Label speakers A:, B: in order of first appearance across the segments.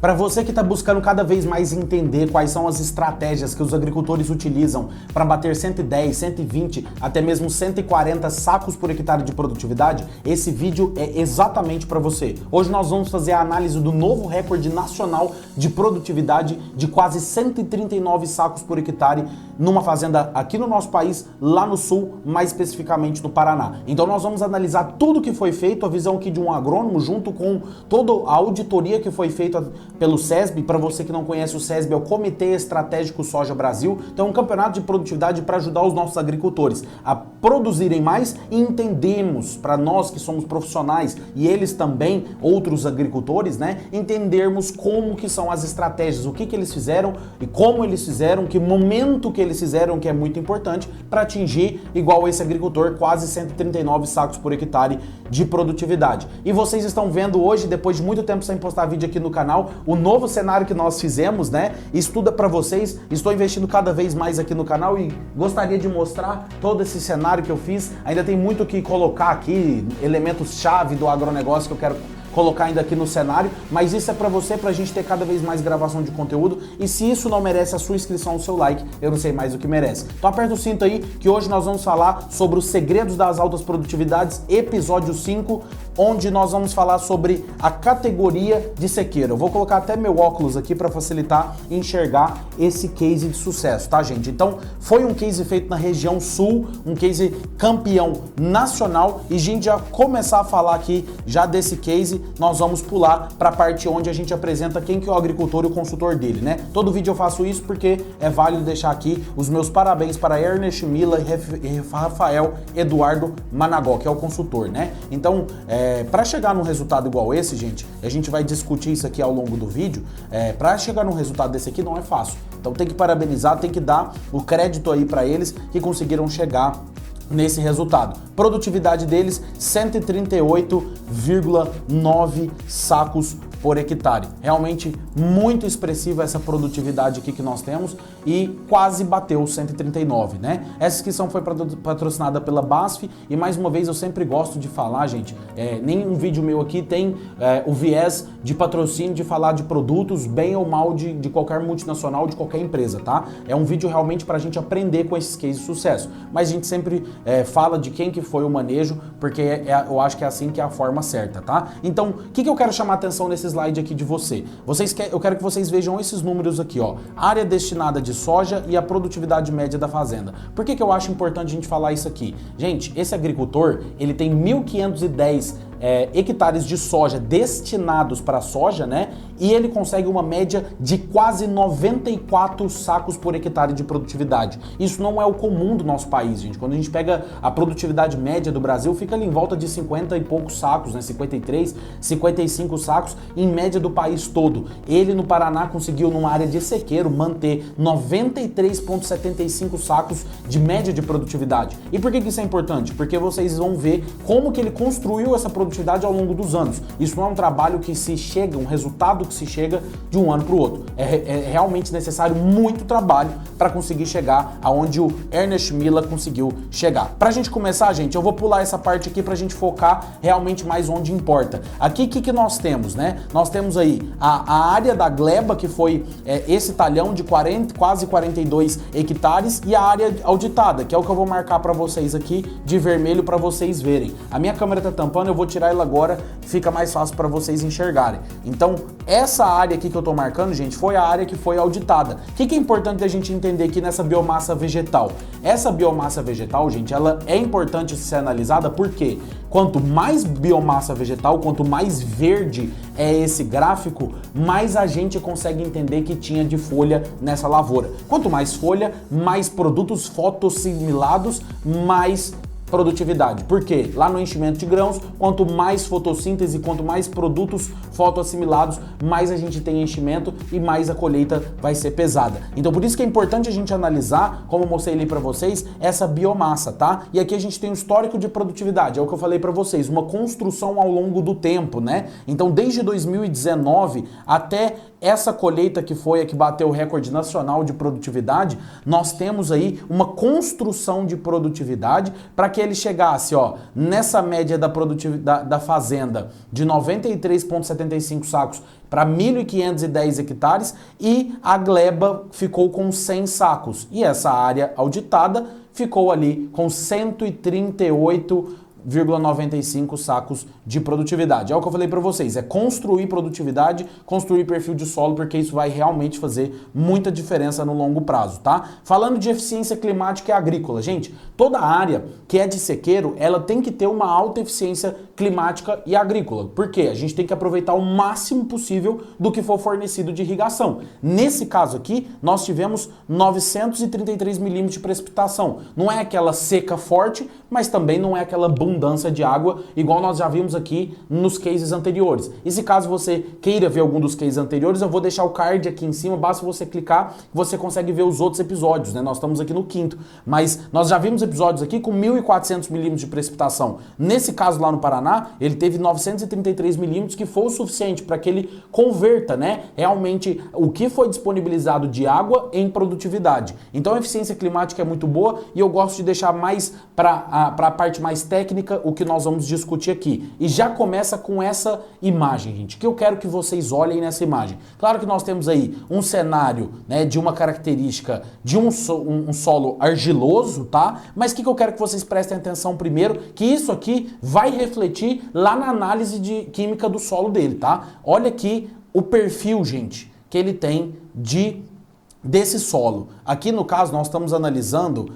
A: Para você que está buscando cada vez mais entender quais são as estratégias que os agricultores utilizam para bater 110, 120, até mesmo 140 sacos por hectare de produtividade, esse vídeo é exatamente para você. Hoje nós vamos fazer a análise do novo recorde nacional de produtividade de quase 139 sacos por hectare numa fazenda aqui no nosso país, lá no sul, mais especificamente no Paraná. Então nós vamos analisar tudo que foi feito, a visão aqui de um agrônomo, junto com toda a auditoria que foi feita pelo SESB. Para você que não conhece, o SESB é o Comitê Estratégico Soja Brasil. Então é um campeonato de produtividade para ajudar os nossos agricultores a produzirem mais e entendemos, para nós que somos profissionais e eles também, outros agricultores, né, entendermos como que são as estratégias, o que que eles fizeram e como eles fizeram, que momento que eles fizeram, que é muito importante para atingir, igual esse agricultor, quase 139 sacos por hectare de produtividade. E vocês estão vendo hoje, depois de muito tempo sem postar vídeo aqui no canal, o novo cenário que nós fizemos, né? Estuda para vocês, estou investindo cada vez mais aqui no canal e gostaria de mostrar todo esse cenário que eu fiz. Ainda tem muito o que colocar aqui, elementos-chave do agronegócio que eu quero colocar ainda aqui no cenário, mas isso é para você, pra gente ter cada vez mais gravação de conteúdo, e se isso não merece a sua inscrição, o seu like, eu não sei mais o que merece. Então aperta o cinto aí, que hoje nós vamos falar sobre os segredos das altas produtividades, episódio 5, onde nós vamos falar sobre a categoria de sequeira. Eu vou colocar até meu óculos aqui para facilitar enxergar esse case de sucesso, tá, gente? Então, foi um case feito na região sul, um case campeão nacional, e a gente já começar a falar aqui já desse case, nós vamos pular para a parte onde a gente apresenta quem que é o agricultor e o consultor dele, né? Todo vídeo eu faço isso porque é válido deixar aqui os meus parabéns para Ernest Mila e Rafael Eduardo Managó, que é o consultor, né? Então, para chegar num resultado igual esse, gente, a gente vai discutir isso aqui ao longo do vídeo, para chegar num resultado desse aqui não é fácil. Então tem que parabenizar, tem que dar o crédito aí para eles que conseguiram chegar nesse resultado. Produtividade deles, 138,9 sacos por hectare. Realmente muito expressiva essa produtividade aqui que nós temos e quase bateu 139, né? Essa inscrição foi patrocinada pela BASF e mais uma vez eu sempre gosto de falar, gente, nenhum vídeo meu aqui tem o viés de patrocínio de falar de produtos bem ou mal de qualquer multinacional, de qualquer empresa, tá? É um vídeo realmente pra gente aprender com esses cases de sucesso, mas a gente sempre fala de quem que foi o manejo, porque eu acho que é assim que é a forma certa, tá? Então, o que eu quero chamar a atenção nesse slide aqui de você? Eu quero que vocês vejam esses números aqui, ó. Área destinada de soja e a produtividade média da fazenda. Por que eu acho importante a gente falar isso aqui? Gente, esse agricultor, ele tem 1.510 hectares de soja destinados para soja, né? E ele consegue uma média de quase 94 sacos por hectare de produtividade. Isso não é o comum do nosso país, gente. Quando a gente pega a produtividade média do Brasil, fica ali em volta de 50 e poucos sacos, né? 53, 55 sacos em média do país todo. Ele no Paraná conseguiu, numa área de sequeiro, manter 93,75 sacos de média de produtividade. E por que isso é importante? Porque vocês vão ver como que ele construiu essa produtividade ao longo dos anos. Isso não é um trabalho que se chega, um resultado que se chega de um ano para o outro. É realmente necessário muito trabalho para conseguir chegar aonde o Ernest Mila conseguiu chegar. Para a gente começar, gente, eu vou pular essa parte aqui para a gente focar realmente mais onde importa. Aqui, o que nós temos, né? Nós temos aí a área da gleba, que foi esse talhão de quase 42 hectares, e a área auditada, que é o que eu vou marcar para vocês aqui de vermelho para vocês verem. A minha câmera tá tampando, eu vou tirar ela agora, fica mais fácil para vocês enxergarem. Então, essa área aqui que eu tô marcando, gente, foi a área que foi auditada. O que é importante a gente entender aqui nessa biomassa vegetal? Essa biomassa vegetal, gente, ela é importante ser analisada porque quanto mais biomassa vegetal, quanto mais verde é esse gráfico, mais a gente consegue entender que tinha de folha nessa lavoura. Quanto mais folha, mais produtos fotossimilados, mais produtividade. Por quê? Lá no enchimento de grãos, quanto mais fotossíntese, quanto mais produtos fotoassimilados, mais a gente tem enchimento e mais a colheita vai ser pesada. Então por isso que é importante a gente analisar, como eu mostrei ali para vocês, essa biomassa, tá? E aqui a gente tem um histórico de produtividade, é o que eu falei para vocês, uma construção ao longo do tempo, né? Então desde 2019 até essa colheita que foi a que bateu o recorde nacional de produtividade, nós temos aí uma construção de produtividade para que ele chegasse, ó, nessa média da produtividade da fazenda de 93,75 sacos para 1.510 hectares e a gleba ficou com 100 sacos. E essa área auditada ficou ali com 138,95 sacos de produtividade. É o que eu falei para vocês, é construir produtividade, construir perfil de solo, porque isso vai realmente fazer muita diferença no longo prazo, tá? Falando de eficiência climática e agrícola, gente, toda área que é de sequeiro, ela tem que ter uma alta eficiência climática e agrícola. Por quê? A gente tem que aproveitar o máximo possível do que for fornecido de irrigação. Nesse caso aqui, nós tivemos 933 milímetros de precipitação. Não é aquela seca forte, mas também não é aquela abundância de água, igual nós já vimos aqui nos cases anteriores. E se caso você queira ver algum dos cases anteriores, eu vou deixar o card aqui em cima, basta você clicar, você consegue ver os outros episódios, né? Nós estamos aqui no 5º, mas nós já vimos episódios aqui com 1.400 milímetros de precipitação. Nesse caso lá no Paraná, ele teve 933 milímetros, que foi o suficiente para que ele converta, né, realmente o que foi disponibilizado de água em produtividade. Então a eficiência climática é muito boa e eu gosto de deixar mais para a parte mais técnica o que nós vamos discutir aqui. E já começa com essa imagem, gente, que eu quero que vocês olhem nessa imagem. Claro que nós temos aí um cenário, né, de uma característica de um solo argiloso, tá? Mas o que eu quero que vocês prestem atenção primeiro, que isso aqui vai refletir lá na análise de química do solo dele, tá? Olha aqui o perfil, gente, que ele tem desse solo. Aqui no caso nós estamos analisando,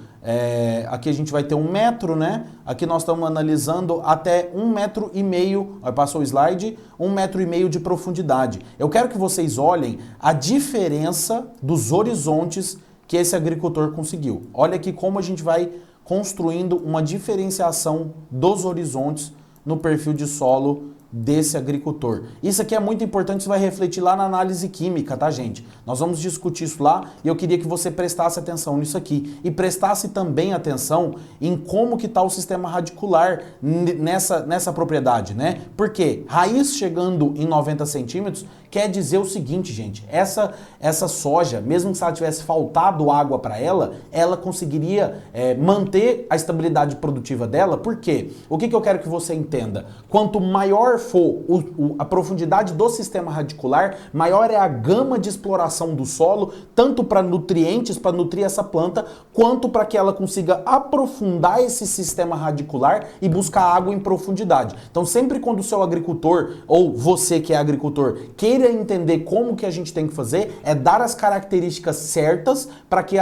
A: aqui a gente vai ter 1 metro, né? Aqui nós estamos analisando até 1,5 metro, passou o slide, 1,5 metro de profundidade. Eu quero que vocês olhem a diferença dos horizontes que esse agricultor conseguiu. Olha aqui como a gente vai construindo uma diferenciação dos horizontes no perfil de solo desse agricultor. Isso aqui é muito importante, isso vai refletir lá na análise química, tá, gente? Nós vamos discutir isso lá e eu queria que você prestasse atenção nisso aqui e prestasse também atenção em como que tá o sistema radicular nessa propriedade, né? Porque raiz chegando em 90 centímetros quer dizer o seguinte, gente, essa soja, mesmo que se ela tivesse faltado água para ela, ela conseguiria manter a estabilidade produtiva dela. Por quê? O que eu quero que você entenda? Quanto maior for a profundidade do sistema radicular, maior é a gama de exploração do solo, tanto para nutrientes, para nutrir essa planta, quanto para que ela consiga aprofundar esse sistema radicular e buscar água em profundidade. Então, sempre quando o seu agricultor, ou você que é agricultor, queira entender como que a gente tem que fazer, é dar as características certas para que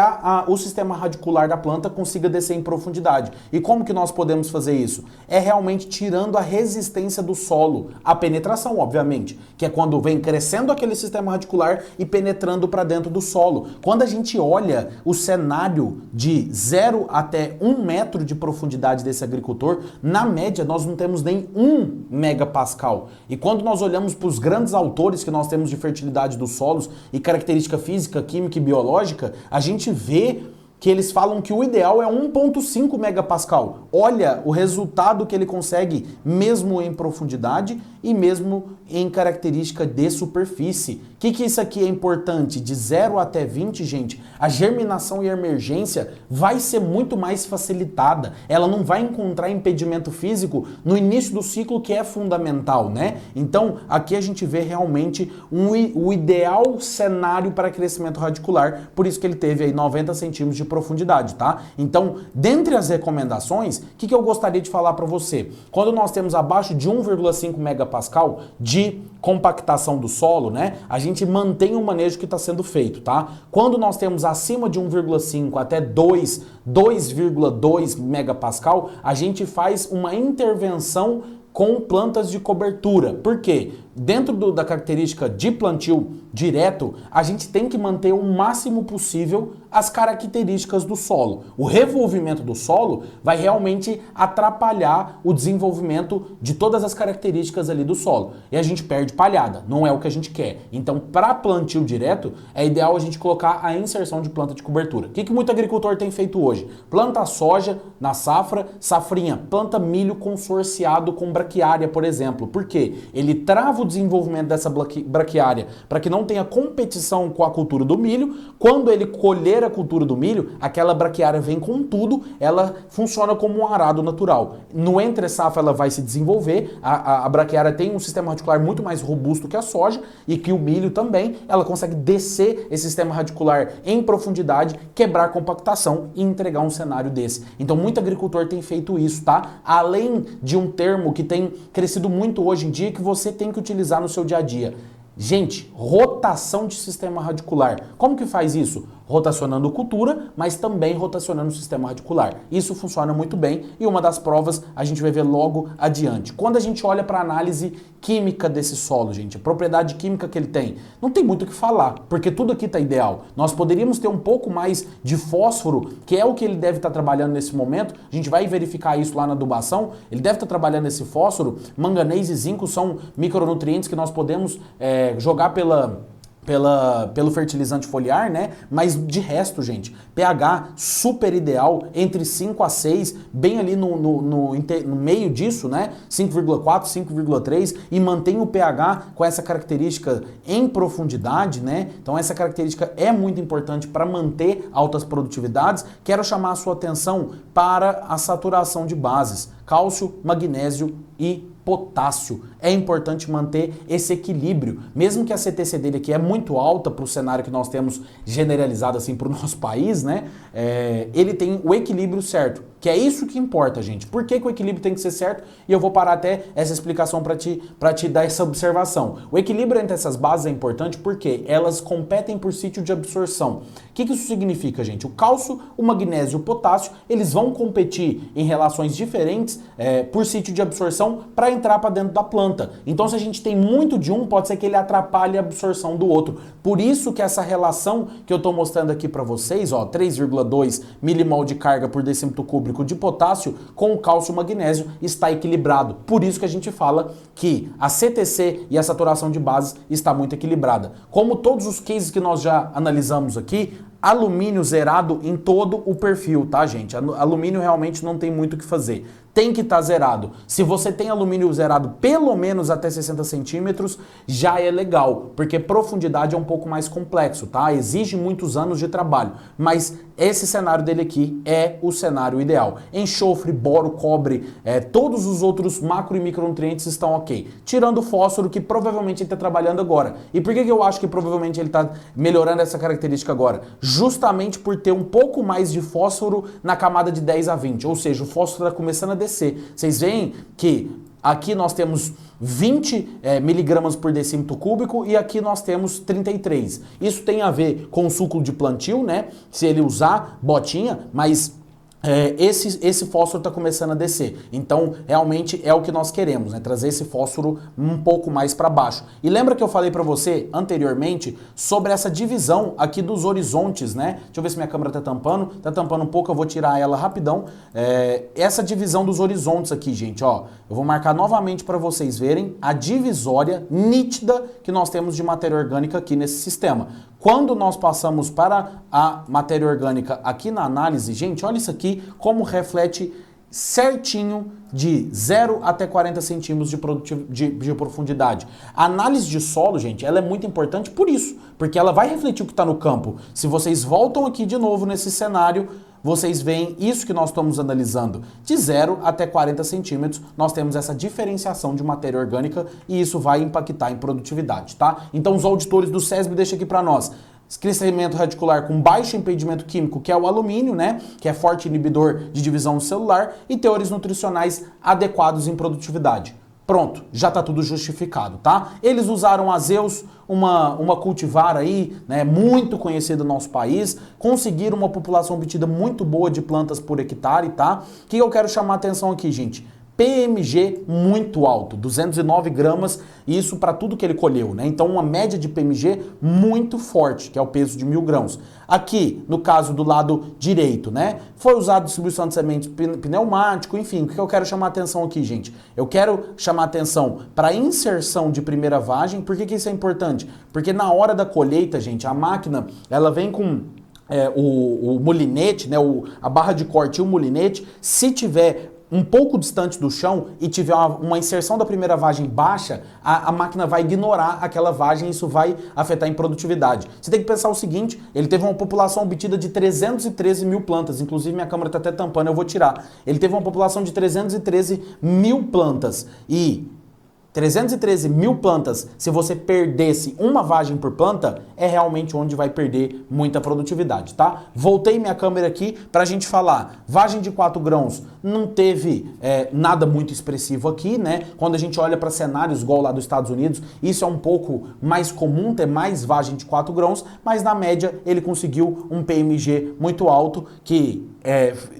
A: o sistema radicular da planta consiga descer em profundidade. E como que nós podemos fazer isso? É realmente tirando a resistência do solo, a penetração, obviamente, que é quando vem crescendo aquele sistema radicular e penetrando para dentro do solo. Quando a gente olha o cenário de 0 até 1 metro de profundidade desse agricultor, na média nós não temos nem 1 megapascal. E quando nós olhamos para os grandes autores que nós temos de fertilidade dos solos e característica física, química e biológica, a gente vê que eles falam que o ideal é 1,5 megapascal. Olha o resultado que ele consegue mesmo em profundidade e mesmo em característica de superfície. O que isso aqui é importante? De 0 até 20, gente, a germinação e a emergência vai ser muito mais facilitada. Ela não vai encontrar impedimento físico no início do ciclo, que é fundamental, né? Então, aqui a gente vê realmente o ideal cenário para crescimento radicular, por isso que ele teve aí 90 centímetros de profundidade, tá? Então, dentre as recomendações, o que eu gostaria de falar para você? Quando nós temos abaixo de 1,5 megapascal de compactação do solo, né? A gente mantém o manejo que está sendo feito, tá? Quando nós temos acima de 1,5 até 2,2 megapascal, a gente faz uma intervenção com plantas de cobertura. Por quê? Dentro da característica de plantio direto, a gente tem que manter o máximo possível as características do solo. O revolvimento do solo vai realmente atrapalhar o desenvolvimento de todas as características ali do solo. E a gente perde palhada, não é o que a gente quer. Então, para plantio direto, é ideal a gente colocar a inserção de planta de cobertura. O que muito agricultor tem feito hoje? Planta soja na safra, safrinha, planta milho consorciado com braquiária, por exemplo. Por quê? Ele trava o o desenvolvimento dessa braquiária, para que não tenha competição com a cultura do milho. Quando ele colher a cultura do milho, aquela braquiária vem com tudo, ela funciona como um arado natural. No entre-safra ela vai se desenvolver, a braquiária tem um sistema radicular muito mais robusto que a soja e que o milho também, ela consegue descer esse sistema radicular em profundidade, quebrar a compactação e entregar um cenário desse. Então muito agricultor tem feito isso, tá? Além de um termo que tem crescido muito hoje em dia, que você tem que utilizar no seu dia a dia. Gente, rotação de sistema radicular. Como que faz isso? Rotacionando cultura, mas também rotacionando o sistema radicular. Isso funciona muito bem e uma das provas a gente vai ver logo adiante. Quando a gente olha para a análise química desse solo, gente, a propriedade química que ele tem, não tem muito o que falar, porque tudo aqui está ideal. Nós poderíamos ter um pouco mais de fósforo, que é o que ele deve estar trabalhando nesse momento. A gente vai verificar isso lá na adubação. Ele deve estar trabalhando esse fósforo. Manganês e zinco são micronutrientes que nós podemos jogar pelo fertilizante foliar, né? Mas de resto, gente, pH super ideal, entre 5 a 6, bem ali no meio disso, né? 5,4, 5,3, e mantém o pH com essa característica em profundidade, né? Então essa característica é muito importante para manter altas produtividades. Quero chamar a sua atenção para a saturação de bases, cálcio, magnésio e potássio. É importante manter esse equilíbrio. Mesmo que a CTC dele aqui é muito alta para o cenário que nós temos generalizado assim para o nosso país, né? Ele tem o equilíbrio certo, que é isso que importa, gente. Por que o equilíbrio tem que ser certo? E eu vou parar até essa explicação para te dar essa observação. O equilíbrio entre essas bases é importante porque elas competem por sítio de absorção. O que isso significa, gente? O cálcio, o magnésio e o potássio, eles vão competir em relações diferentes por sítio de absorção para entrar para dentro da planta. Então, se a gente tem muito de um, pode ser que ele atrapalhe a absorção do outro. Por isso que essa relação que eu estou mostrando aqui para vocês, ó, 3,2 milimol de carga por decímetro cúbico de potássio com o cálcio e o magnésio está equilibrado. Por isso que a gente fala que a CTC e a saturação de bases está muito equilibrada. Como todos os cases que nós já analisamos aqui, alumínio zerado em todo o perfil, tá, gente? Alumínio realmente não tem muito o que fazer. Tem que estar zerado. Se você tem alumínio zerado pelo menos até 60 centímetros, já é legal, porque profundidade é um pouco mais complexo, tá? Exige muitos anos de trabalho, mas esse cenário dele aqui é o cenário ideal. Enxofre, boro, cobre, todos os outros macro e micronutrientes estão ok. Tirando o fósforo, que provavelmente ele está trabalhando agora. E por que eu acho que provavelmente ele está melhorando essa característica agora? Justamente por ter um pouco mais de fósforo na camada de 10 a 20, ou seja, o fósforo está começando a descer. Vocês veem que aqui nós temos 20 miligramas por decímetro cúbico e aqui nós temos 33. Isso tem a ver com o ciclo de plantio, né? Se ele usar botinha, mas esse fósforo está começando a descer. Então, realmente é o que nós queremos, né? Trazer esse fósforo um pouco mais para baixo. E lembra que eu falei para você anteriormente sobre essa divisão aqui dos horizontes, né? Deixa eu ver se minha câmera tá tampando um pouco, eu vou tirar ela rapidão. Essa divisão dos horizontes aqui, gente, ó. Eu vou marcar novamente para vocês verem a divisória nítida que nós temos de matéria orgânica aqui nesse sistema. Quando nós passamos para a matéria orgânica aqui na análise, gente, olha isso aqui, como reflete certinho de 0 até 40 centímetros de profundidade. A análise de solo, gente, ela é muito importante por isso, porque ela vai refletir o que está no campo. Se vocês voltam aqui de novo nesse cenário, vocês veem isso que nós estamos analisando. De 0 até 40 centímetros, nós temos essa diferenciação de matéria orgânica e isso vai impactar em produtividade, tá? Então os auditores do SESB deixam aqui para nós. Crescimento radicular com baixo impedimento químico, que é o alumínio, né? Que é forte inibidor de divisão celular, e teores nutricionais adequados em produtividade. Pronto, já está tudo justificado, tá? Eles usaram a Zeus, uma cultivar aí, né, muito conhecida no nosso país, conseguiram uma população obtida muito boa de plantas por hectare, tá? O que eu quero chamar a atenção aqui, gente? PMG muito alto, 209 gramas, isso para tudo que ele colheu, né? Então uma média de PMG muito forte, que é o peso de 1000 grãos. Aqui, no caso do lado direito, né? Foi usado distribuição de sementes pneumático, enfim, o que eu quero chamar a atenção aqui, gente? Eu quero chamar a atenção para a inserção de primeira vagem. Por que isso é importante? Porque na hora da colheita, gente, a máquina, ela vem com o molinete, né, a barra de corte e o molinete. Se tiver um pouco distante do chão e tiver uma inserção da primeira vagem baixa, a máquina vai ignorar aquela vagem e isso vai afetar em produtividade. Você tem que pensar o seguinte, ele teve uma população obtida de 313 mil plantas, inclusive minha câmera está até tampando, eu vou tirar. Ele teve uma população de 313 mil plantas e 313 mil plantas, se você perdesse uma vagem por planta, é realmente onde vai perder muita produtividade, tá? Voltei minha câmera aqui pra gente falar. Vagem de 4 grãos não teve nada muito expressivo aqui, né? Quando a gente olha para cenários igual lá dos Estados Unidos, isso é um pouco mais comum, ter mais vagem de 4 grãos, mas na média ele conseguiu um PMG muito alto, que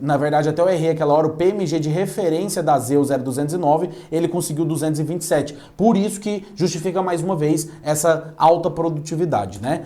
A: na verdade até eu errei aquela hora, o PMG de referência da Zeus era 209, ele conseguiu 227. Por isso que justifica mais uma vez essa alta produtividade, né?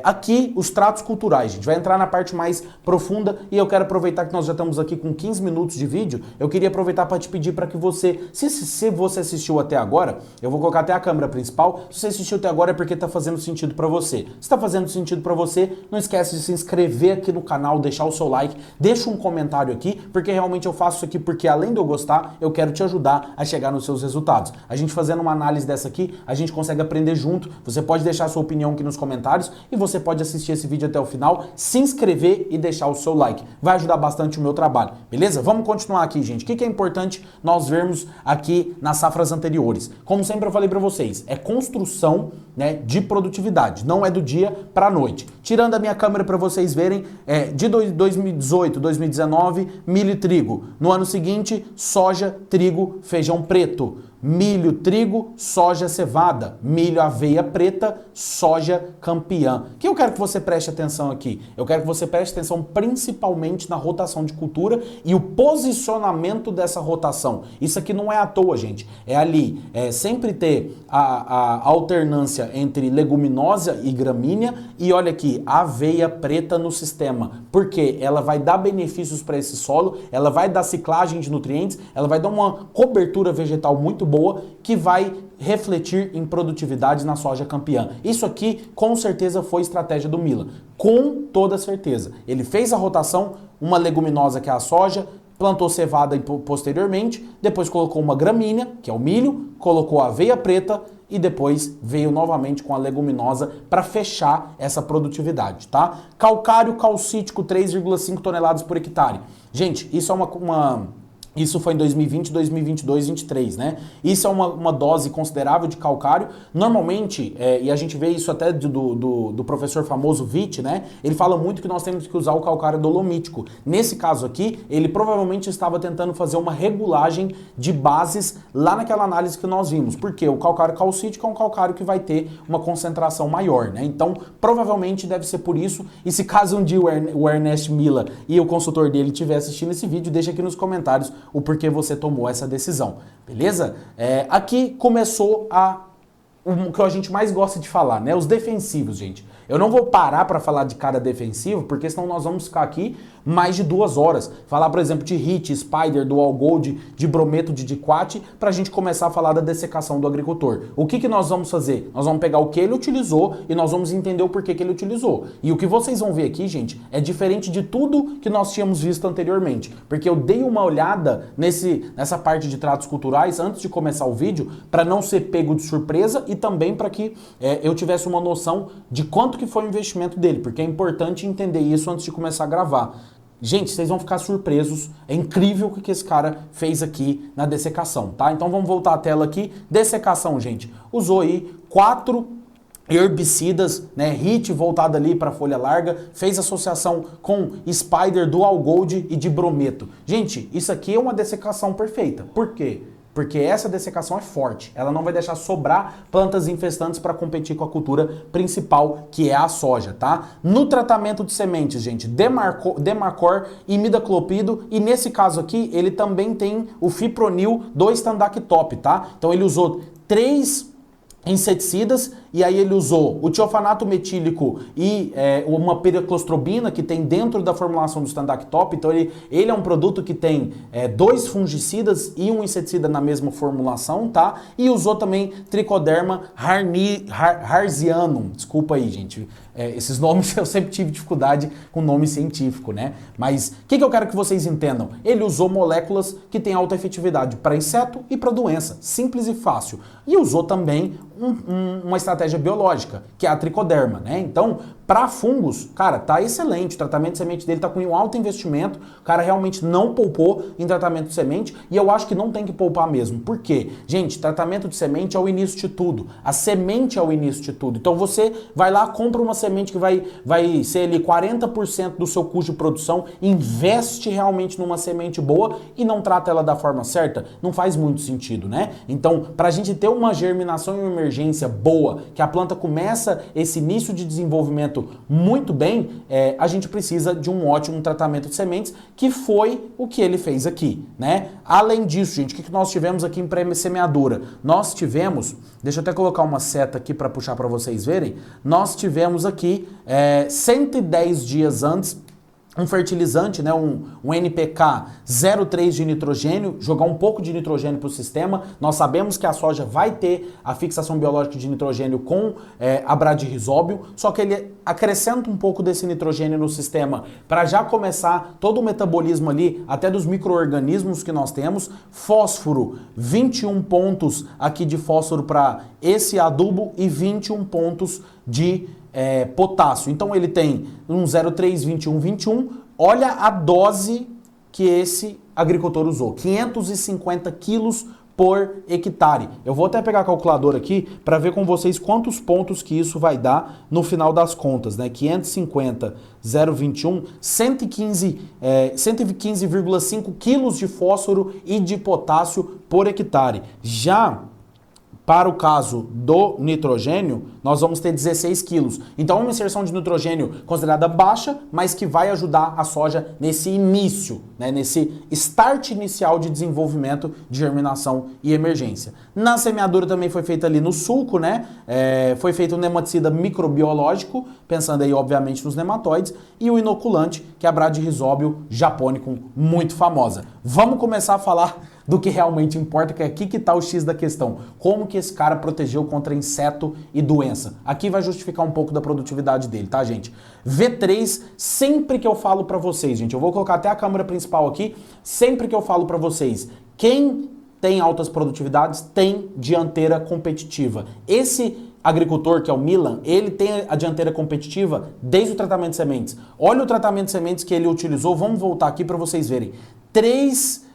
A: Aqui os tratos culturais, gente, vai entrar na parte mais profunda e eu quero aproveitar que nós já estamos aqui com 15 minutos de vídeo, eu queria aproveitar para te pedir para que você, se você assistiu até agora, eu vou colocar até a câmera principal, se você assistiu até agora é porque está fazendo sentido para você. Se está fazendo sentido para você, não esquece de se inscrever aqui no canal, deixar o seu like, deixa um comentário aqui, porque realmente eu faço isso aqui porque além de eu gostar, eu quero te ajudar a chegar nos seus resultados. A gente fazendo uma análise dessa aqui, a gente consegue aprender junto. Você pode deixar a sua opinião aqui nos comentários e você pode assistir esse vídeo até o final, se inscrever e deixar o seu like. Vai ajudar bastante o meu trabalho, beleza? Vamos continuar aqui, gente. O que é importante nós vermos aqui nas safras anteriores? Como sempre eu falei para vocês, é construção, né, de produtividade, não é do dia para a noite. Tirando a minha câmera para vocês verem, de 2018, 2019, milho e trigo. No ano seguinte, soja, trigo, feijão preto. Milho, trigo, soja, cevada, milho, aveia preta, soja, campeã. O que eu quero que você preste atenção aqui? Eu quero que você preste atenção principalmente na rotação de cultura e o posicionamento dessa rotação. Isso aqui não é à toa, gente. É ali, sempre ter a alternância entre leguminosa e gramínea e olha aqui, aveia preta no sistema. Porque ela vai dar benefícios para esse solo, ela vai dar ciclagem de nutrientes, ela vai dar uma cobertura vegetal muito boa que vai refletir em produtividade na soja campeã. Isso aqui com certeza foi estratégia do Mila, com toda certeza. Ele fez a rotação, uma leguminosa que é a soja, plantou cevada posteriormente, depois colocou uma gramínea, que é o milho, colocou a aveia preta e depois veio novamente com a leguminosa para fechar essa produtividade, tá? Calcário calcítico 3,5 toneladas por hectare. Gente, isso é isso foi em 2020, 2022, 2023, né? Isso é uma dose considerável de calcário. Normalmente, e a gente vê isso até do professor famoso Witt, né? Ele fala muito que nós temos que usar o calcário dolomítico. Nesse caso aqui, ele provavelmente estava tentando fazer uma regulagem de bases lá naquela análise que nós vimos. Porque o calcário calcítico é um calcário que vai ter uma concentração maior, né? Então, provavelmente deve ser por isso. E se caso um dia o Ernest Mila e o consultor dele estiver assistindo esse vídeo, deixa aqui nos comentários o porquê você tomou essa decisão, beleza? Aqui começou o que a gente mais gosta de falar, né? Os defensivos, gente. Eu não vou parar para falar de cada defensivo, porque senão nós vamos ficar aqui mais de 2 horas. Falar, por exemplo, de HIT, Spider, Dual Gold, de brometo, de diquat, para a gente começar a falar da dessecação do agricultor. O que nós vamos fazer? Nós vamos pegar o que ele utilizou e nós vamos entender o porquê que ele utilizou. E o que vocês vão ver aqui, gente, é diferente de tudo que nós tínhamos visto anteriormente. Porque eu dei uma olhada nessa parte de tratos culturais antes de começar o vídeo, para não ser pego de surpresa e também para que eu tivesse uma noção de quanto que foi o investimento dele, porque é importante entender isso antes de começar a gravar. Gente, vocês vão ficar surpresos, é incrível o que esse cara fez aqui na dessecação, tá? Então vamos voltar à tela aqui, dessecação, gente. Usou aí 4 herbicidas, né, HIT voltado ali para folha larga, fez associação com Spider, Dual Gold e de brometo. Gente, isso aqui é uma dessecação perfeita. Por quê? Porque essa dessecação é forte, ela não vai deixar sobrar plantas infestantes para competir com a cultura principal, que é a soja, tá? No tratamento de sementes, gente, Demacor, imidaclopido, e nesse caso aqui, ele também tem o Fipronil do Standard Top, tá? Então ele usou 3 inseticidas e aí ele usou o tiofanato metílico e uma piraclostrobina que tem dentro da formulação do Standard Top. Então ele é um produto que tem 2 fungicidas e um inseticida na mesma formulação, tá? E usou também Trichoderma harzianum. Desculpa aí, gente. Esses nomes eu sempre tive dificuldade com nome científico, né? Mas o que eu quero que vocês entendam? Ele usou moléculas que têm alta efetividade para inseto e para doença. Simples e fácil. E usou também uma estratégia biológica, que é a tricoderma, né? Então, para fungos, cara, tá excelente. O tratamento de semente dele tá com um alto investimento. O cara realmente não poupou em tratamento de semente e eu acho que não tem que poupar mesmo. Por quê? Gente, tratamento de semente é o início de tudo. A semente é o início de tudo. Então você vai lá, compra uma semente que vai ser ali 40% do seu custo de produção, investe realmente numa semente boa e não trata ela da forma certa, não faz muito sentido, né? Então, para a gente ter uma germinação e uma emergência boa, que a planta começa esse início de desenvolvimento muito bem, a gente precisa de um ótimo tratamento de sementes, que foi o que ele fez aqui, né? Além disso, gente, o que nós tivemos aqui em pré-semeadura? Nós tivemos, deixa eu até colocar uma seta aqui para puxar para vocês verem, nós tivemos aqui 110 dias antes um fertilizante, né, um NPK 0,3 de nitrogênio, jogar um pouco de nitrogênio para o sistema. Nós sabemos que a soja vai ter a fixação biológica de nitrogênio com a bradyrhizóbio, só que ele acrescenta um pouco desse nitrogênio no sistema para já começar todo o metabolismo ali, até dos micro-organismos que nós temos. Fósforo, 21 pontos aqui de fósforo para esse adubo e 21 pontos de potássio. Então ele tem um 0,3, 21, 21. Olha a dose que esse agricultor usou, 550 quilos por hectare. Eu vou até pegar a calculadora aqui para ver com vocês quantos pontos que isso vai dar no final das contas, né? 550, 0,21, 115,5 quilos de fósforo e de potássio por hectare. Já para o caso do nitrogênio, nós vamos ter 16 quilos. Então, uma inserção de nitrogênio considerada baixa, mas que vai ajudar a soja nesse início, né, nesse start inicial de desenvolvimento, de germinação e emergência. Na semeadura também foi feita ali no sulco, né? Foi feito um nematicida microbiológico, pensando aí, obviamente, nos nematóides, e o inoculante, que é a Bradyrhizóbio japonicum, muito famosa. Vamos começar a falar do que realmente importa, que é aqui que está o X da questão. Como que esse cara protegeu contra inseto e doença? Aqui vai justificar um pouco da produtividade dele, tá, gente? V3, sempre que eu falo para vocês, gente, eu vou colocar até a câmera principal aqui, sempre que eu falo para vocês, quem tem altas produtividades tem dianteira competitiva. Esse agricultor, que é o Milan, ele tem a dianteira competitiva desde o tratamento de sementes. Olha o tratamento de sementes que ele utilizou, vamos voltar aqui para vocês verem. 3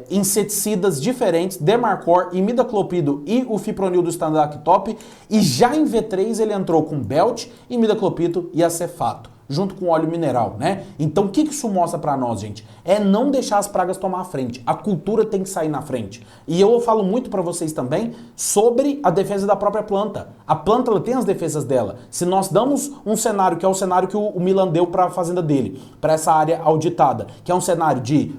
A: inseticidas diferentes, Demarcor, imidaclopido e o fipronil do Standard Top, e já em V3 ele entrou com Belt, imidaclopido e acefato, junto com óleo mineral, né? Então o que isso mostra pra nós, gente? É não deixar as pragas tomar a frente. A cultura tem que sair na frente. E eu falo muito pra vocês também sobre a defesa da própria planta. A planta, ela tem as defesas dela. Se nós damos um cenário, que é o cenário que o Milan deu pra fazenda dele, pra essa área auditada, que é um cenário de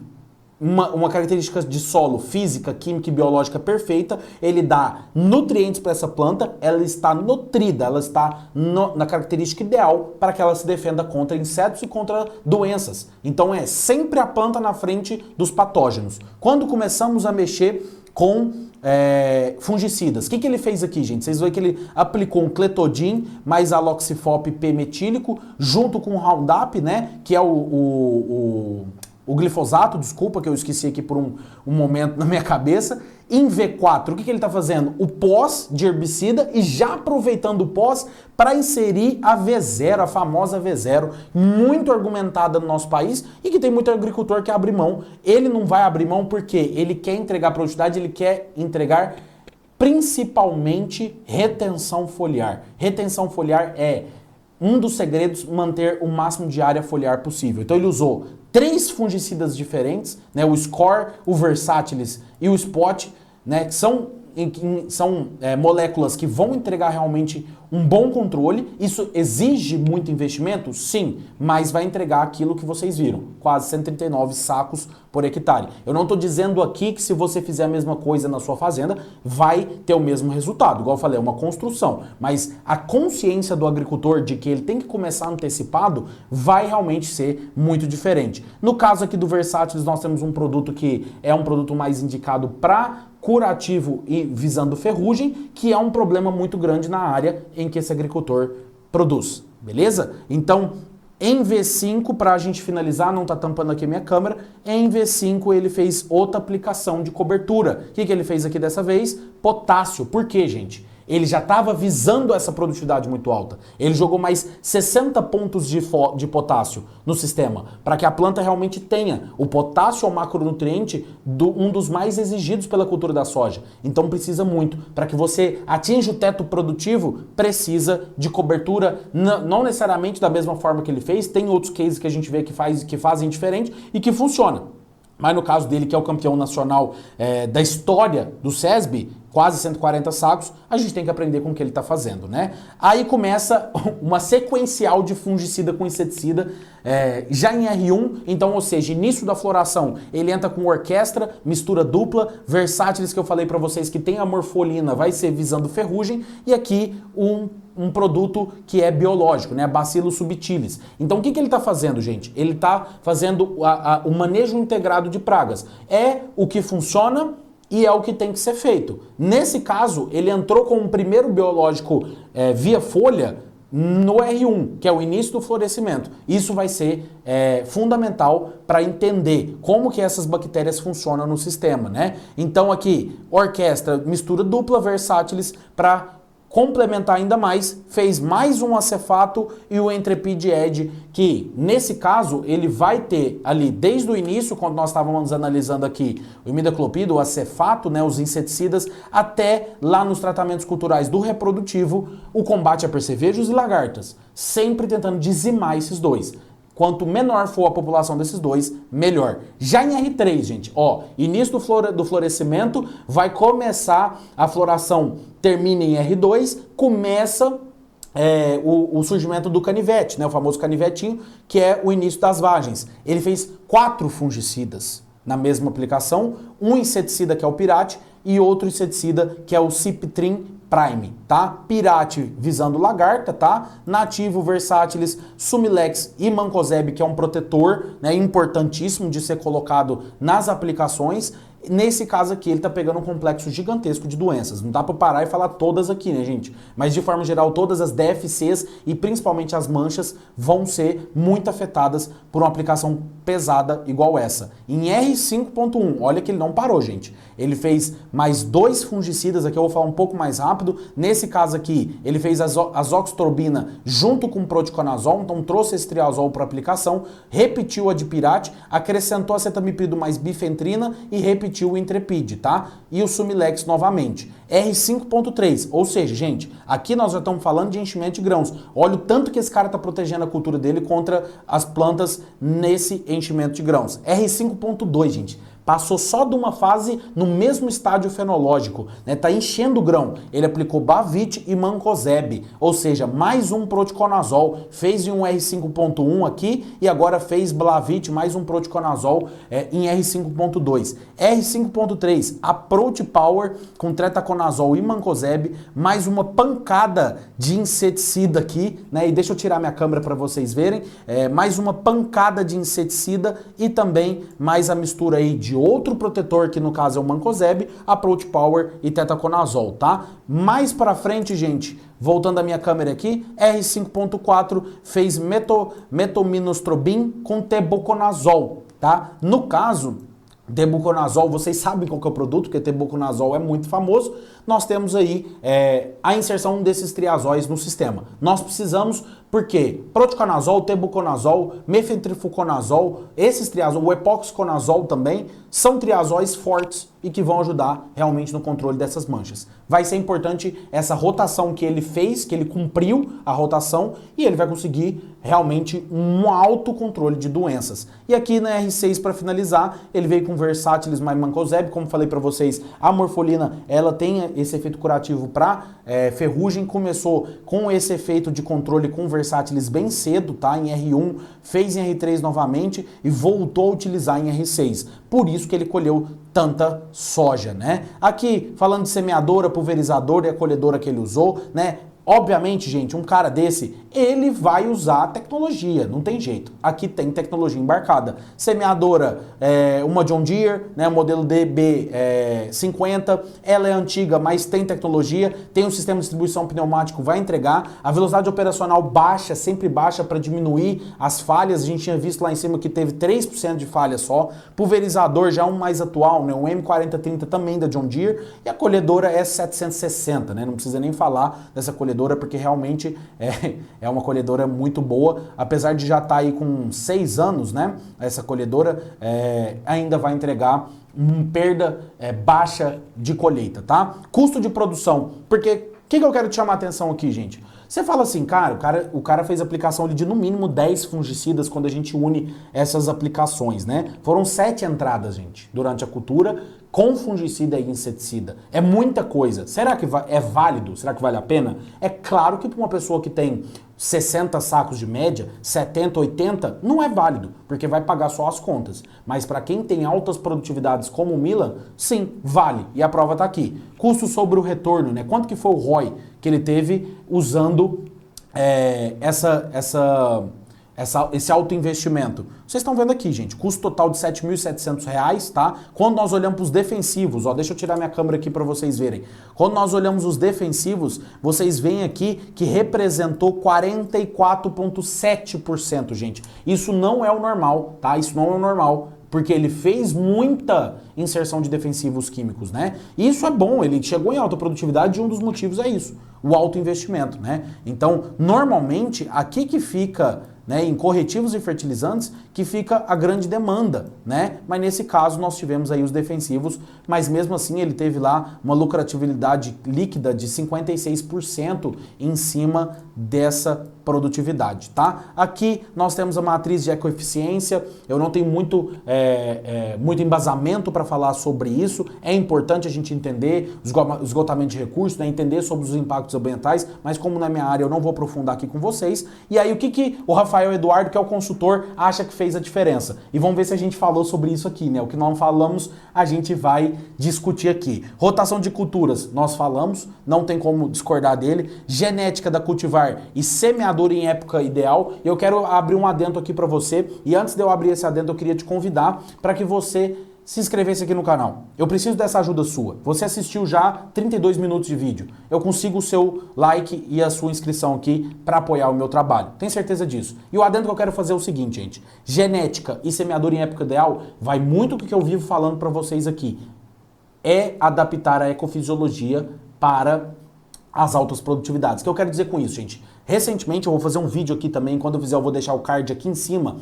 A: uma característica de solo física, química e biológica perfeita, ele dá nutrientes para essa planta, ela está nutrida, ela está na característica ideal para que ela se defenda contra insetos e contra doenças. Então é sempre a planta na frente dos patógenos. Quando começamos a mexer com fungicidas, o que ele fez aqui, gente? Vocês veem que ele aplicou um Clethodim mais aloxifop P metílico junto com o Roundup, né? Que é o glifosato, desculpa que eu esqueci aqui por um momento na minha cabeça. Em V4, o que ele está fazendo? O pós de herbicida e já aproveitando o pós para inserir a V0, a famosa V0, muito argumentada no nosso país e que tem muito agricultor que abre mão. Ele não vai abrir mão porque ele quer entregar produtividade, ele quer entregar principalmente retenção foliar. Retenção foliar é um dos segredos, manter o máximo de área foliar possível. Então ele usou 3 fungicidas diferentes, né, o Score, o Versatilis e o Spot, né, que são são moléculas que vão entregar realmente um bom controle. Isso exige muito investimento? Sim, mas vai entregar aquilo que vocês viram, quase 139 sacos por hectare. Eu não estou dizendo aqui que se você fizer a mesma coisa na sua fazenda, vai ter o mesmo resultado. Igual eu falei, é uma construção, mas a consciência do agricultor de que ele tem que começar antecipado vai realmente ser muito diferente. No caso aqui do Versátilis, nós temos um produto que é um produto mais indicado para curativo e visando ferrugem, que é um problema muito grande na área em que esse agricultor produz, beleza? Então, em V5, para a gente finalizar, não está tampando aqui a minha câmera, em V5 ele fez outra aplicação de cobertura. O que ele fez aqui dessa vez? Potássio. Por quê, gente? Ele já estava visando essa produtividade muito alta. Ele jogou mais 60 pontos de potássio no sistema, para que a planta realmente tenha. O potássio é um macronutriente, um dos mais exigidos pela cultura da soja. Então precisa muito. Para que você atinja o teto produtivo, precisa de cobertura, não necessariamente da mesma forma que ele fez. Tem outros cases que a gente vê que fazem diferente e que funciona. Mas no caso dele, que é o campeão nacional da história do SESB, quase 140 sacos, a gente tem que aprender com o que ele está fazendo, né? Aí começa uma sequencial de fungicida com inseticida, já em R1, então, ou seja, início da floração, ele entra com orquestra, mistura dupla, Versátilis, que eu falei para vocês que tem a morfolina, vai ser visando ferrugem, e aqui um produto que é biológico, né? Bacillus subtilis. Então o que ele está fazendo, gente? Ele está fazendo o manejo integrado de pragas. É o que funciona e é o que tem que ser feito. Nesse caso, ele entrou com um primeiro biológico via folha no R1, que é o início do florescimento. Isso vai ser fundamental para entender como que essas bactérias funcionam no sistema, né? Então aqui, orquestra, mistura dupla, Versátilis, para complementar ainda mais, fez mais um acefato e o Entrepid Ed, que nesse caso ele vai ter ali desde o início, quando nós estávamos analisando aqui o imidacloprid, o acefato, né, os inseticidas, até lá nos tratamentos culturais do reprodutivo, o combate a percevejos e lagartas, sempre tentando dizimar esses dois. Quanto menor for a população desses dois, melhor. Já em R3, gente, ó, início do florescimento, vai começar a floração, termina em R2, começa o surgimento do canivete, né, o famoso canivetinho, que é o início das vagens. Ele fez 4 fungicidas na mesma aplicação, um inseticida que é o Pirate e outro inseticida que é o Ciptrim Prime, tá? Pirate visando lagarta, tá? Nativo, Versátilis, Sumilex e Mancozeb, que é um protetor, né, importantíssimo de ser colocado nas aplicações. Nesse caso aqui, ele tá pegando um complexo gigantesco de doenças. Não dá para parar e falar todas aqui, né, gente? Mas de forma geral, todas as DFCs e principalmente as manchas vão ser muito afetadas por uma aplicação pesada igual essa. Em R5.1, olha que ele não parou, gente. Ele fez mais 2 fungicidas, aqui eu vou falar um pouco mais rápido. Nesse caso aqui, ele fez azoxstrobina junto com proticonazol, então trouxe esse triazol para aplicação, repetiu a de Pirate, acrescentou acetamiprid mais bifentrina e repetiu o Entrepid, tá? E o Sumilex novamente. R5.3, ou seja, gente, aqui nós já estamos falando de enchimento de grãos. Olha o tanto que esse cara está protegendo a cultura dele contra as plantas nesse enchimento de grãos. R5.2, gente. Passou só de uma fase no mesmo estádio fenológico, né? Tá enchendo o grão. Ele aplicou Bavit e Mancozeb, ou seja, mais um proticonazol. Fez em um R5.1 aqui e agora fez Blavit mais um proticonazol em R5.2. R5.3, Approach Power com tretaconazol e Mancozeb, mais uma pancada de inseticida aqui, né? E deixa eu tirar minha câmera para vocês verem. Mais uma pancada de inseticida e também mais a mistura aí de outro protetor, que no caso é o Mancozeb, Approach Power e Tetaconazol, tá? Mais pra frente, gente, voltando a minha câmera aqui, R5.4 fez metominostrobin com tebuconazol, tá? No caso, tebuconazol, vocês sabem qual que é o produto, porque tebuconazol é muito famoso. nós temos aí a inserção desses triazóis no sistema. Nós precisamos, porque proticonazol, tebuconazol, mefentrifluconazol, esses triazóis, o epoxiconazol também, são triazóis fortes e que vão ajudar realmente no controle dessas manchas. Vai ser importante essa rotação que ele fez, que ele cumpriu a rotação e ele vai conseguir realmente um alto controle de doenças. E aqui na R6, para finalizar, ele veio com Versatilis mais Mancozeb, como falei para vocês, a morfolina, ela tem esse efeito curativo para ferrugem, começou com esse efeito de controle com Versatilis bem cedo, tá? Em R1, fez em R3 novamente e voltou a utilizar em R6. Por isso que ele colheu tanta soja, né? Aqui, falando de semeadora, pulverizadora e a colhedora que ele usou, né? Obviamente, gente, um cara desse, ele vai usar tecnologia, não tem jeito. Aqui tem tecnologia embarcada. Semeadora, uma John Deere, né, modelo DB50, ela é antiga, mas tem tecnologia, tem um sistema de distribuição pneumático, vai entregar. A velocidade operacional baixa, sempre baixa para diminuir as falhas. A gente tinha visto lá em cima que teve 3% de falha só. Pulverizador, já um mais atual, né, um M4030 também da John Deere. E a colhedora é 760, né, não precisa nem falar dessa colhedora, porque realmente é uma colhedora muito boa, apesar de já estar aí com 6 anos, né? Essa colhedora ainda vai entregar perda baixa de colheita, tá? Custo de produção, porque o que eu quero te chamar a atenção aqui, gente? Você fala assim, cara, o cara fez aplicação de no mínimo 10 fungicidas quando a gente une essas aplicações, né? Foram 7 entradas, gente, durante a cultura, com fungicida e inseticida. É muita coisa. Será que é válido? Será que vale a pena? É claro que para uma pessoa que tem 60 sacos de média, 70, 80, não é válido, porque vai pagar só as contas. Mas para quem tem altas produtividades como o Milan, esse vale. E a prova está aqui. Custo sobre o retorno, né? Quanto que foi o ROI que ele teve usando esse alto investimento? Vocês estão vendo aqui, gente, custo total de R$ 7.700, tá? Quando nós olhamos para os defensivos, ó, deixa eu tirar minha câmera aqui para vocês verem. Quando nós olhamos os defensivos, vocês veem aqui que representou 44,7%, gente. Isso não é o normal, tá? Isso não é o normal, porque ele fez muita inserção de defensivos químicos, né? E isso é bom, ele chegou em alta produtividade e um dos motivos é isso, o alto investimento, né? Então, normalmente, aqui que fica, né, em corretivos e fertilizantes, que fica a grande demanda, né? Mas nesse caso nós tivemos aí os defensivos, mas mesmo assim ele teve lá uma lucratividade líquida de 56% em cima dessa produtividade, tá? Aqui nós temos a matriz de ecoeficiência, eu não tenho muito embasamento para falar sobre isso, é importante a gente entender esgotamento de recursos, né, entender sobre os impactos ambientais, mas como na minha área eu não vou aprofundar aqui com vocês. E aí o que o Rafael Eduardo, que é o consultor, acha que fez a diferença? E vamos ver se a gente falou sobre isso aqui, né? O que nós falamos, a gente vai discutir aqui. Rotação de culturas, nós falamos, não tem como discordar dele. Genética da cultivar e semeadura em época ideal. Eu quero abrir um adendo aqui para você, e antes de eu abrir esse adendo, eu queria te convidar para que você se inscrevesse aqui no canal. Eu preciso dessa ajuda sua. Você assistiu já 32 minutos de vídeo. Eu consigo o seu like e a sua inscrição aqui para apoiar o meu trabalho. Tenho certeza disso. E o adendo que eu quero fazer é o seguinte, gente. Genética e semeadura em época ideal vai muito do que eu vivo falando para vocês aqui. É adaptar a ecofisiologia para as altas produtividades. O que eu quero dizer com isso, gente? Recentemente, eu vou fazer um vídeo aqui também, quando eu fizer eu vou deixar o card aqui em cima,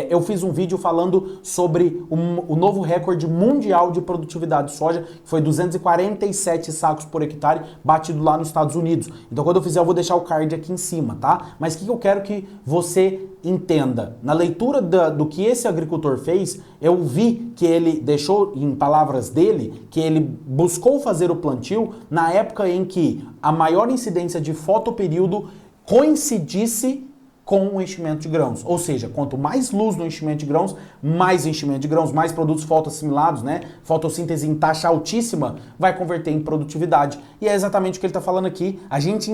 A: eu fiz um vídeo falando sobre o novo recorde mundial de produtividade de soja, que foi 247 sacos por hectare, batido lá nos Estados Unidos. Então quando eu fizer eu vou deixar o card aqui em cima, tá? Mas o que eu quero que você entenda? Na leitura do que esse agricultor fez, eu vi que ele deixou, em palavras dele, que ele buscou fazer o plantio na época em que a maior incidência de fotoperíodo coincidisse com o enchimento de grãos. Ou seja, quanto mais luz no enchimento de grãos, mais produtos fotoassimilados, né? Fotossíntese em taxa altíssima vai converter em produtividade. E é exatamente o que ele está falando aqui. A gente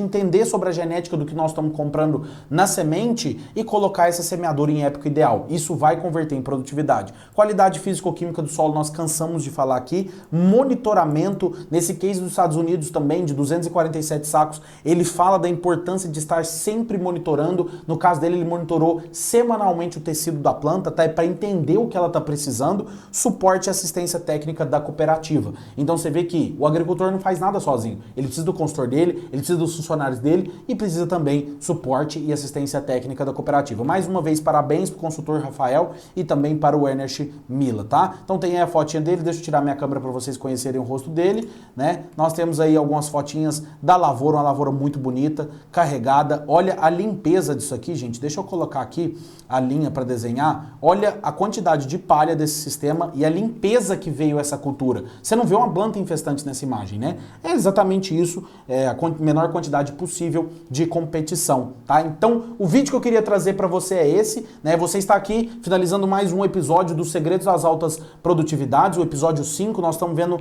A: entender sobre a genética do que nós estamos comprando na semente e colocar essa semeadura em época ideal. Isso vai converter em produtividade. Qualidade físico-química do solo, nós cansamos de falar aqui. Monitoramento, nesse case dos Estados Unidos também, de 247 sacos, ele fala da importância de estar sempre monitorando monitorando. No caso dele, ele monitorou semanalmente o tecido da planta, tá? Para entender o que ela está precisando, suporte e assistência técnica da cooperativa. Então você vê que o agricultor não faz nada sozinho. Ele precisa do consultor dele, ele precisa dos funcionários dele e precisa também suporte e assistência técnica da cooperativa. Mais uma vez, parabéns para o consultor Rafael e também para o Ernest Mila, tá? Então tem aí a fotinha dele, deixa eu tirar minha câmera para vocês conhecerem o rosto dele, né? Nós temos aí algumas fotinhas da lavoura, uma lavoura muito bonita, carregada. Olha a limpeza disso aqui, gente. Deixa eu colocar aqui a linha para desenhar. Olha a quantidade de palha desse sistema e a limpeza que veio essa cultura. Você não vê uma planta infestante nessa imagem, né? É exatamente isso, a menor quantidade possível de competição, tá? Então, o vídeo que eu queria trazer para você é esse, né? Você está aqui finalizando mais um episódio dos Segredos das Altas Produtividades, o episódio 5. Nós estamos vendo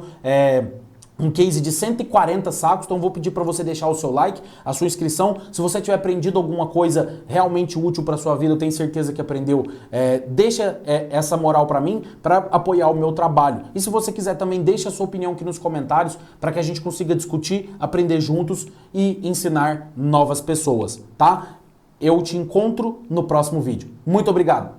A: um case de 140 sacos, então vou pedir para você deixar o seu like, a sua inscrição. Se você tiver aprendido alguma coisa realmente útil para sua vida, eu tenho certeza que aprendeu, deixa essa moral para mim, para apoiar o meu trabalho. E se você quiser também, deixa a sua opinião aqui nos comentários, para que a gente consiga discutir, aprender juntos e ensinar novas pessoas, tá? Eu te encontro no próximo vídeo. Muito obrigado!